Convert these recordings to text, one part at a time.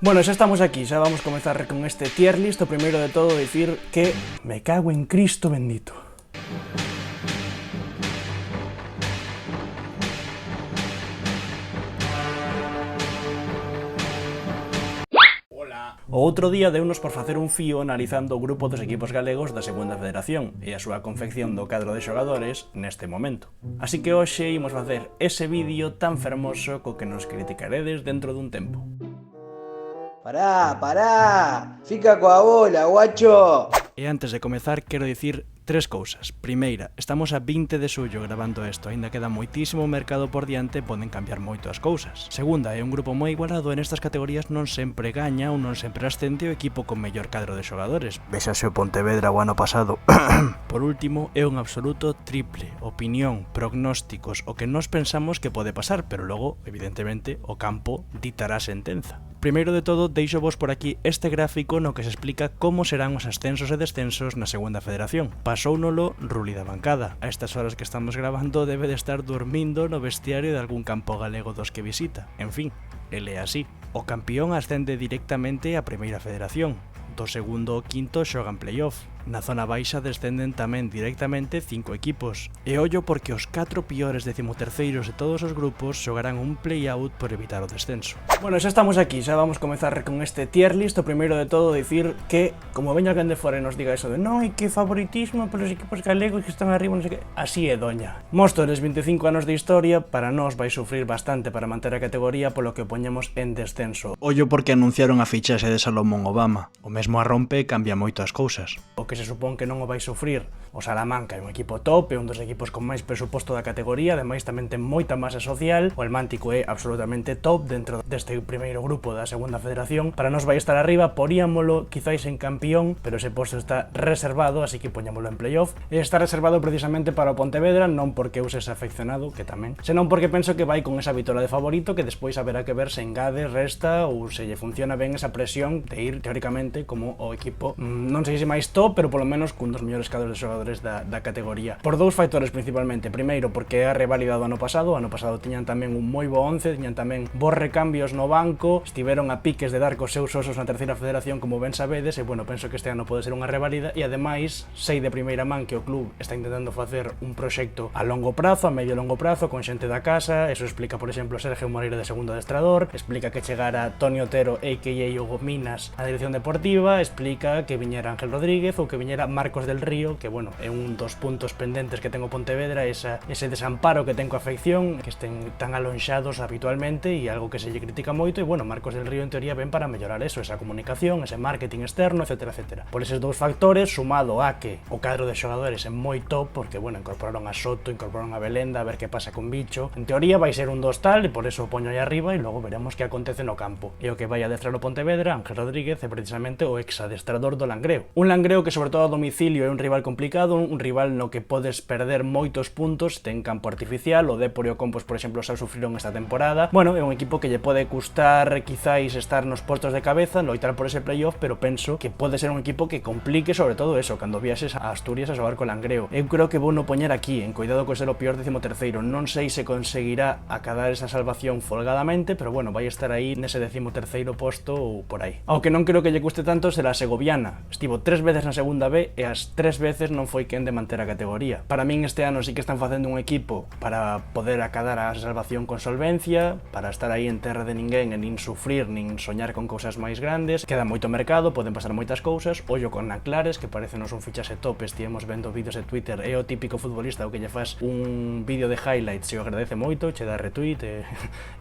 Bueno, xa estamos aquí, xa vamos comezar con este tier list. O primeiro de todo dicir que me cago en Cristo bendito. O outro día deunos por facer un fío analizando o grupo dos equipos galegos da Segunda Federación e a súa confección do cadro de xogadores neste momento. Así que hoxe imos facer ese vídeo tan fermoso co que nos criticaredes dentro dun tempo. Pará, fica coa bola, guacho. E antes de comezar quero dicir tres cousas. Primeira, estamos a 20 de xullo gravando isto, aínda queda moitísimo mercado por diante, poden cambiar moito as cousas. Segunda, é un grupo moi igualado e nestas categorías non sempre gaña ou non sempre ascende o equipo con mellor cadro de xogadores. Véxase o Pontevedra o ano pasado. Por último, é un absoluto triple, opinión, prognósticos, o que nós pensamos que pode pasar, pero logo, evidentemente, o campo ditará sentenza. Primeiro de todo, deixo vos por aquí este gráfico no que se explica como serán os ascensos e descensos na Segunda Federación. Pasounolo Ruli da bancada. A estas horas que estamos grabando debe de estar dormindo no vestiario de algún campo galego dos que visita. En fin, ele é así. O campeón ascende directamente á Primeira Federación. Do segundo ao quinto xogan playoff. Na zona baixa descenden tamén directamente 5 equipos. E ollo porque os 4 piores decimoterceiros de todos os grupos xogarán un play-out por evitar o descenso. Bueno, xa estamos aquí, xa vamos comezar con este tier list. O primeiro de todo dicir que, como veña alguén de fora e nos diga eso de non, hai que favoritismo pelos equipos galegos que están arriba, non sei que, así é doña. Móstoles 25 anos de historia, para nós vai sufrir bastante para manter a categoría polo que o poñemos en descenso. Ollo porque anunciaron a fichaxe de Salomón Obama. O mesmo a rompe cambia moito as cousas. O que se supón que non o vai sufrir o Salamanca é un equipo top, é un dos equipos con máis presuposto da categoría, ademais tamén ten moita masa social. O Almántico é absolutamente top dentro deste primeiro grupo da Segunda Federación. Para nós vai estar arriba, poríamolo quizáis en campeón, pero ese posto está reservado, así que poñámolo en playoff. E está reservado precisamente para o Pontevedra, non porque eu sexa afeccionado, que tamén, senón porque penso que vai con esa vitola de favorito que despois haberá que ver se engade, resta ou se lle funciona ben esa presión de ir teóricamente como o equipo, non sei se máis top, pero polo menos cun dos mellores cadros de xogadores da categoría. Por dous factores principalmente. Primeiro, porque é a reválida do ano pasado tiñan tamén un moi bo 11, tiñan tamén bons recambios no banco, estiveron a piques de dar cos seus osos na Terceira Federación, como ben sabedes, e bueno, penso que este ano pode ser unha reválida, e ademais, sei de primeira man que o club está intentando facer un proxecto a longo prazo, a medio e longo prazo, con xente da casa. Eso explica, por exemplo, Sergio Moreira de segundo adestrador, explica que chegara Toni Otero, a.k.a. Hugo Minas, a dirección deportiva, explica que viñera Ángel Rodríguez ou que viñera Marcos del Río, que bueno, é un dos puntos pendentes que ten o Pontevedra, ese desamparo que ten coa afección, que estén tan alonxados habitualmente, e algo que se lle critica moito. E bueno, Marcos del Río en teoría ven para mellorar eso, esa comunicación, ese marketing externo, etcétera, etcétera. Por eses dous factores, sumado a que o cadro de xogadores é moi top, porque bueno, incorporaron a Soto, incorporaron a Belenda, a ver que pasa con Bicho. En teoría vai ser un dos tal, e por eso o poño aí arriba, e logo veremos que acontece no campo. E o que vai adestrar o Pontevedra, Ángel Rodríguez, é precisamente o ex-adestrador do Langreo. Un Langreo que sobre todo a domicilio é un rival complicado, un rival no que podes perder moitos puntos, ten campo artificial, o Dépor e o Compos, por exemplo, xa sufriron esta temporada. Bueno, é un equipo que lle pode custar quizáis estar nos postos de cabeza, loitar por ese playoff, pero penso que pode ser un equipo que complique sobre todo eso, cando viaxes a Asturias a xogar co Langreo. Eu creo que vou no poñer aquí, en cuidado co ser o peor decimoterceiro. Non sei se conseguirá acadar esa salvación folgadamente, pero bueno, vai estar aí nese decimoterceiro posto ou por aí. Ao que non creo que lle custe tanto será a Segoviana. Estivo 3 veces na Segunda B e as 3 veces non foi quen de manter a categoría. Para min este ano sí que están facendo un equipo para poder acadar a salvación con solvencia, para estar aí en terra de ninguén e nin sufrir, nin soñar con cousas máis grandes. Queda moito mercado, poden pasar moitas cousas. Ollo con Nanclares, que parecenos un fichaxe top, estivemos vendo vídeos de Twitter, é o típico futbolista o que lle faz un vídeo de highlights e o agradece moito, che dá retweet e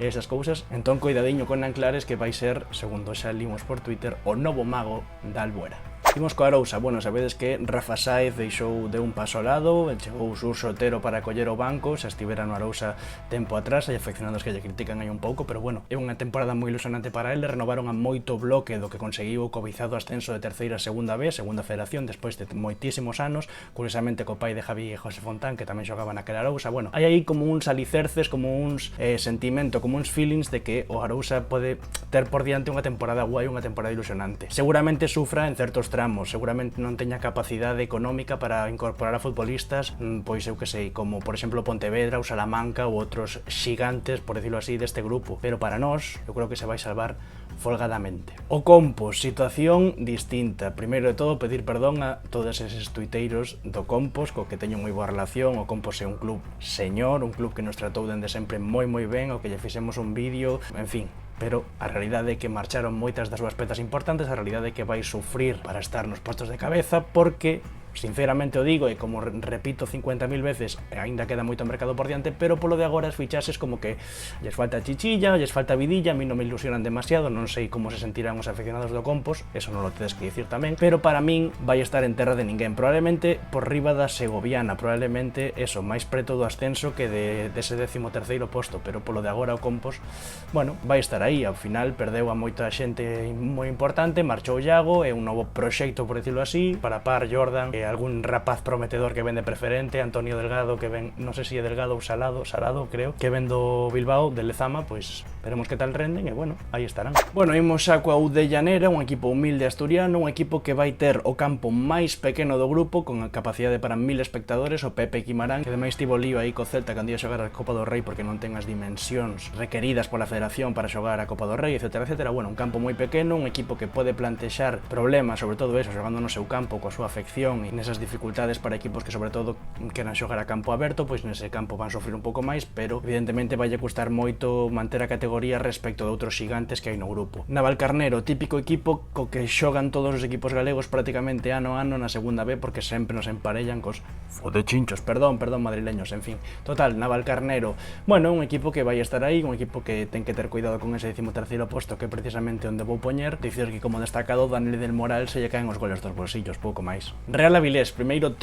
esas cousas. Entón, coidadiño con Nanclares, que vai ser, segundo xa limos por Twitter, o novo mago da Albuera. Imos co Arousa. Bueno, sabedes que Rafa Sáez deixou de un paso ao lado, chegou o Sur Sotero para coller o banco, xa estivera no Arousa tempo atrás, hai afeccionados que lle critican aí un pouco, pero bueno, é unha temporada moi ilusionante para ele. Renovaron a moito bloque do que conseguiu o cobizado ascenso de terceira a segunda B, Segunda Federación, despois de moitísimos anos, curiosamente co pai de Javi e José Fontán, que tamén xogaba naquela Arousa. Bueno, hai aí como uns alicerces, como uns sentimento, como uns feelings de que o Arousa pode ter por diante unha temporada guai, unha temporada ilusionante. Seguramente sufra en certos tramos esperamos. Seguramente non teña capacidade económica para incorporar a futbolistas, pois eu que sei, como por exemplo Pontevedra ou Salamanca ou outros xigantes, por decirlo así, deste grupo. Pero para nós, eu creo que se vai salvar folgadamente. O Compos, situación distinta. Primeiro de todo, pedir perdón a todos eses tuiteiros do Compos, co que teño moi boa relación. O Compos é un club señor, un club que nos tratou dende sempre moi ben, ao que lle fixemos un vídeo, en fin. Pero a realidade é que marcharon moitas das súas pezas importantes, a realidade é que vai sufrir para estar nos postos de cabeza, porque sinceramente o digo, e como repito 50.000 veces, aínda queda moito mercado por diante, pero polo de agora as fichases como que lles falta chichilla, lles falta vidilla, a mí non me ilusionan demasiado, non sei como se sentirán os aficionados do Compos, eso non lo tedes que dicir tamén, pero para min vai estar en terra de ninguén, probablemente por riba da Segoviana, probablemente eso, máis preto do ascenso que dese 13º posto, pero polo de agora o Compos, bueno, vai estar aí, ao final perdeu a moita xente moi importante, marchou Iago, é un novo proxecto, por decirlo así, para par Jordan, algún rapaz prometedor que ven de preferente, Antonio Delgado que ven, non sei se é Delgado ou Salado creo, que ven do Bilbao, de Lezama, pois veremos que tal renden e bueno, aí estarán. Bueno, imos xa coa UD Llanera, un equipo humilde asturiano, un equipo que vai ter o campo máis pequeno do grupo, con a capacidade para 1000 espectadores, o Pepe Quimarán, que ademais tivo lío aí co Celta cando ia xogar a Copa do Rei porque non ten as dimensións requeridas pola Federación para xogar a Copa do Rei, etcétera. Bueno, un campo moi pequeno, un equipo que pode plantexar problemas, sobre todo eso, xogando no seu campo, coa súa afección e nesas dificultades para equipos que sobre todo queran xogar a campo aberto, pois nese campo van sofrer un pouco máis, pero evidentemente vai custar moito manter a categoría respecto de outros xigantes que hai no grupo. Navalcarnero, típico equipo co que xogan todos os equipos galegos prácticamente ano a ano na segunda B, porque sempre nos emparellan cos fodechinchos, perdón madrileños, en fin. Total, Navalcarnero, bueno, un equipo que vai estar aí, un equipo que ten que ter cuidado con ese 13º posto, que é precisamente onde vou poñer, dicir que como destacado Daniel del Moral se lle caen os goles dos bolsillos, pouco máis. Real Avilés, primeiro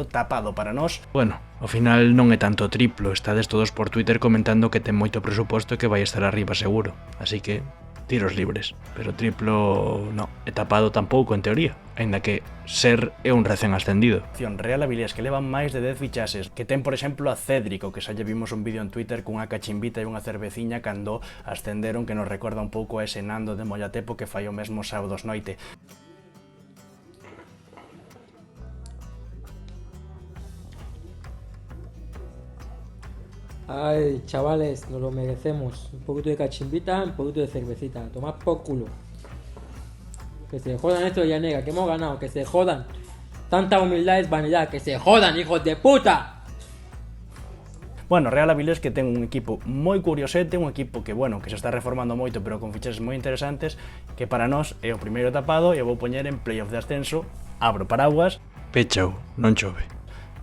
tapado para nós. Bueno, ao final non é tanto triplo, estades todos por Twitter comentando que ten moito presuposto e que vai estar arriba seguro, así que tiros libres, pero triplo non, é tapado tampouco en teoría, aínda que ser é un recén ascendido. Real Avilés, que levan máis de 10 fichases, que ten por exemplo a Cédrico, que xa lle vimos un vídeo en Twitter cunha cachimbita e unha cerveciña cando ascenderon, que nos recorda un pouco a ese Nando de Mollatepo que fai o mesmo sábados noite. Ay, chavales, nos lo merecemos. Un poquito de cachimbita, un poquito de cervecita. Tomad por culo. Que se jodan estos de Llanera, que hemos ganado, que se jodan. Tanta humildad es vanidad, que se jodan, hijos de puta. Bueno, Real Avilés que ten un equipo moi curiosete, un equipo que, bueno, que se está reformando moito, pero con fichaxes moi interesantes, que para nós é o primeiro tapado e vou poñer en playoff de ascenso, abro paraguas, pechao, non chove.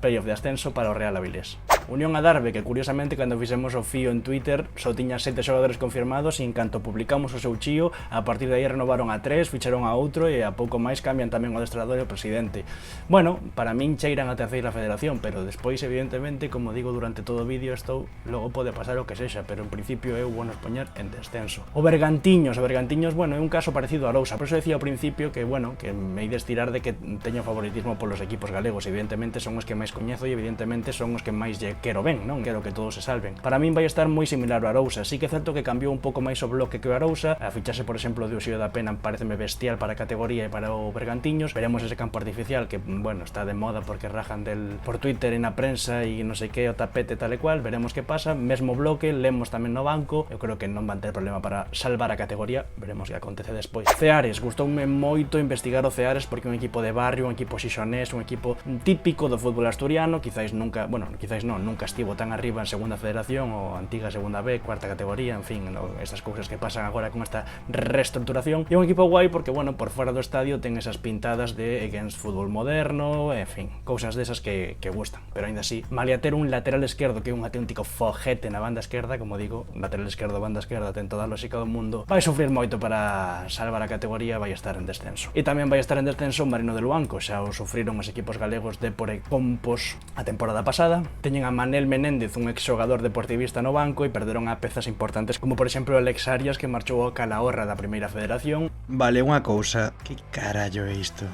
Playoff de ascenso para o Real Avilés. Unión Adarve, que curiosamente cando fixemos o fío en Twitter só tiña 7 xogadores confirmados e en canto publicamos o seu chío, a partir de aí renovaron a 3, ficharon a outro e a pouco máis cambian tamén o adestrador e o presidente. Bueno, para min cheiran a terceira federación, pero despois evidentemente, como digo durante todo o vídeo, isto logo pode pasar o que sexa, pero en principio eu vou nos poñer en descenso. O Bergantiños, bueno, é un caso parecido a Arousa, por eso decía ao principio que, bueno, que me ides tirar de que teño favoritismo polos equipos galegos, evidentemente son os que máis coñezo e evidentemente son os que máis lle quero ben, non? Quero que todos se salven. Para min vai estar moi similar ao Arousa, sí que é certo que cambiou un pouco máis o bloque que o Arousa, a fichase, por exemplo, de Uxío da Pena pareceme bestial para a categoría e para o Bergantiños, veremos ese campo artificial que, bueno, está de moda porque rajan del por Twitter e na prensa e non sei que, o tapete tal e cual, veremos que pasa, mesmo bloque, Lemos tamén no banco, eu creo que non van ter problema para salvar a categoría, veremos que acontece despois. Ceares, gustoume moito investigar o Ceares porque é un equipo de barrio, un equipo xixonés, un equipo típico do fútbol asturiano, quizáis nunca, bueno, quizáis non, nunca estivo tan arriba en segunda federación ou antiga segunda B, cuarta categoría, en fin, estas cousas que pasan agora con esta reestructuración. E un equipo guai porque, bueno, por fora do estadio ten esas pintadas de against fútbol moderno, en fin, cousas desas que gustan, pero aínda así, malia ter un lateral esquerdo que é un auténtico fojete na banda esquerda, como digo, lateral esquerdo, banda esquerda, ten toda a lógica do mundo, vai sufrir moito para salvar a categoría, vai estar en descenso. E tamén vai estar en descenso o Marino de Luanco, xa o sufriron os equipos galegos de por Compos a temporada pasada, teñen a Manel Menéndez, un exxogador deportivista no banco, e perderon a pezas importantes como por exemplo Alex Arias, que marchou ao Calahorra da primeira federación. Vale, unha cousa, que carallo é isto?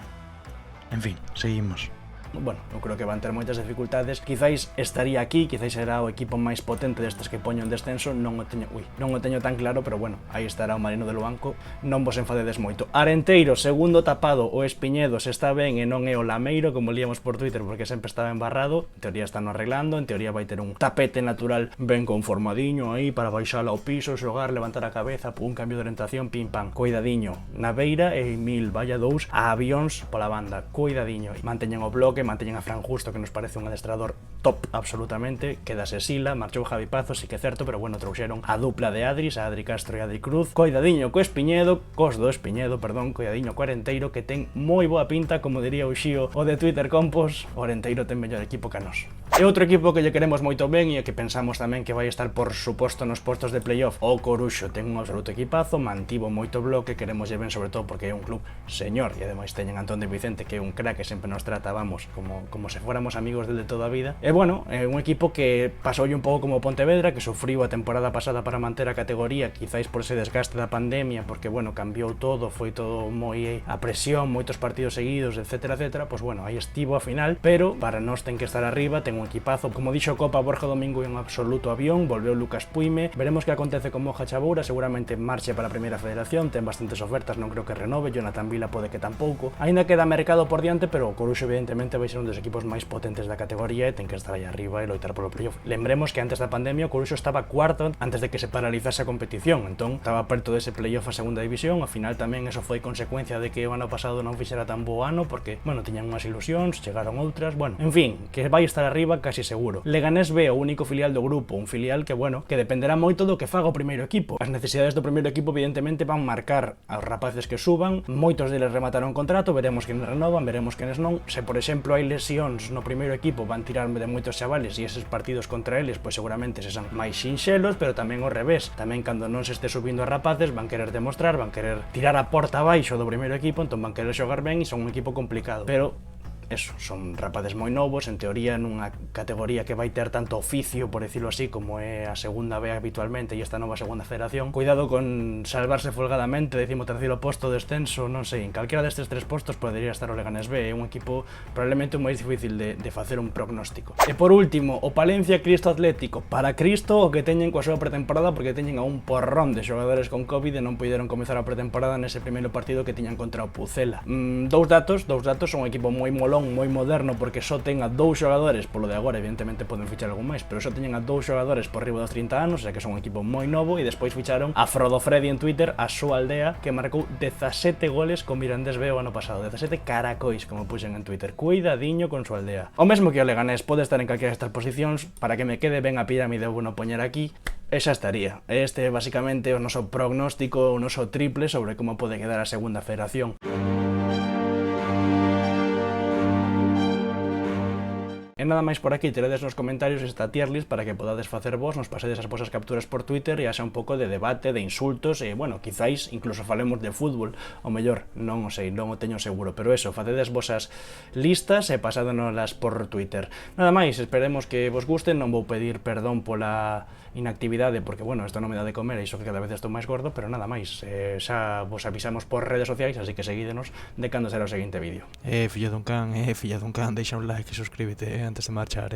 En fin, seguimos. bueno, eu creo que van ter moitas dificultades. Quizáis estaría aquí, quizáis será o equipo máis potente destes que poño en descenso, non o teño tan claro, pero bueno, aí estará o Marino del Banco, non vos enfadedes moito. Arenteiro, segundo tapado, o Espiñedo se está ben e non é o Lameiro, como líamos por Twitter, porque sempre estaba embarrado, en teoría están arreglando, en teoría vai ter un tapete natural ben conformadiño aí para baixar ao piso, xogar, levantar a cabeza, un cambio de orientación, pim pam. Coidadiño, Naveira e Emil, vaya dous a avións pola banda, coidadiño. Manteñen o bloque, manteñen a Fran Justo, que nos parece un adestrador top absolutamente, quedase Sila, marchou Javi Pazo, sí que é certo, pero bueno, trouxeron a dupla de Adris, a Adri Castro e Adri Cruz. Coidadiño co Espiñedo, coidadiño co Arenteiro, que ten moi boa pinta, como diría o Xío, o de Twitter Compos, o Arenteiro ten mellor equipo que a nós. E outro equipo que lle queremos moito ben e que pensamos tamén que vai estar por suposto nos postos de playoff, o Coruxo, ten un absoluto equipazo, mantivo moito bloque, queremos lle ben sobre todo porque é un club señor e ademais teñen Antón de Vicente, que é un crack que sempre nos tratábamos como se fóramos amigos del de toda a vida. E bueno, é un equipo que pasoulle un pouco como Pontevedra, que sufriu a temporada pasada para manter a categoría, quizáis por ese desgaste da pandemia, porque bueno, cambiou todo, foi todo moi a presión, moitos partidos seguidos, etcétera, etcétera. Pois bueno, aí estivo a final, pero para nós ten que estar arriba, ten un equipazo. Como dixo Copa, Borja Domingo é un absoluto avión, volveu Lucas Puime, veremos que acontece con Moja Chaboura, seguramente marche para a Primeira Federación, ten bastantes ofertas, non creo que renove, Jonathan Vila pode que tampouco. Aínda queda mercado por diante, pero o Coruxo evidentemente vai ser un dos equipos máis potentes da categoría e ten que estar aí arriba e loitar polo playoff. Lembremos que antes da pandemia o Coruxo estaba cuarto antes de que se paralizase a competición, entón estaba perto dese playoff a segunda división. Ao final tamén eso foi consecuencia de que o ano pasado non fixera tan bo ano, porque, bueno, tiñan unhas ilusións, chegaron outras, bueno, en fin, que vai estar arriba casi seguro. Leganés B, o único filial do grupo, un filial que, bueno, que dependerá moito do que faga o primeiro equipo. As necesidades do primeiro equipo evidentemente van marcar aos rapaces que suban, moitos deles remataron contrato, veremos quenes renovan, veremos quenes non. Se, por exemplo, hai lesións no primeiro equipo, van tirar de moitos chavales e eses partidos contra eles, pois seguramente se son máis sinxelos, pero tamén ao revés. Tamén cando non se este subindo a rapaces, van querer demostrar, van querer tirar a porta abaixo do primeiro equipo, entón van querer xogar ben e son un equipo complicado. Pero eso, son rapaces moi novos, en teoría nunha categoría que vai ter tanto oficio, por decirlo así, como é a segunda B habitualmente e esta nova segunda federación. Cuidado con salvarse folgadamente, 13º posto de descenso, non sei, en calquera destes tres postos podería estar o Leganés B, é un equipo probablemente moi difícil de facer un prognóstico. E por último, o Palencia Cristo Atlético. Para Cristo o que teñen coa súa pretemporada, porque teñen a un porrón de xogadores con Covid e non puideron comezar a pretemporada nese primeiro partido que tiñan contra o Pucela. Dous datos, son un equipo moi molón, moi moderno, porque só ten a dous xogadores, polo de agora evidentemente poden fichar algún máis, pero só teñen a dous xogadores por riba dos 30 anos, o sea que son un equipo moi novo, e despois ficharon a Frodo Freddy en Twitter, a súa aldea, que marcou 17 goles con Mirandés B o ano pasado, 17 caracois, como puxen en Twitter. Cuidadiño con súa aldea. O mesmo que o Leganés pode estar en calquera destas posicións, para que me quede ben a pirámide bueno poñer aquí, e xa estaría. Este é basicamente o noso prognóstico, o noso triple sobre como pode quedar a segunda federación. E nada máis por aquí, teredes nos comentarios esta tier list para que podades facer vos, nos pasedes as vosas capturas por Twitter e haxa un pouco de debate, de insultos e, bueno, quizáis incluso falemos de fútbol, o mellor, non o sei, non o teño seguro, pero eso, facedes vosas listas e pasádonoslas por Twitter. Nada máis, esperemos que vos gusten, non vou pedir perdón pola inactividade, porque, bueno, isto non me dá de comer e iso que cada vez estou máis gordo, pero nada máis, xa vos avisamos por redes sociais, así que seguídenos de cando será o seguinte vídeo. Filla dun can, deixa un like e suscríbete, antes de marchar,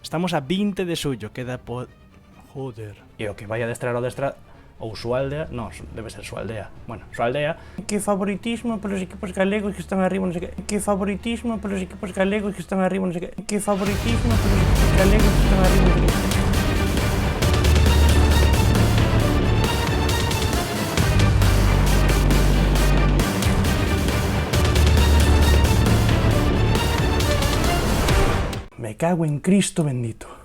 Estamos a 20 de xullo, queda por... Joder. E o que vai a adestrar o adestrar... ou súa aldea, non, debe ser súa aldea. Bueno, súa aldea. Que favoritismo pelos equipos galegos que están arriba, non sei que. Que favoritismo pelos equipos galegos que están arriba, non sei que. Que favoritismo pelos equipos galegos que están arriba, non sei que. Me cago en Cristo bendito.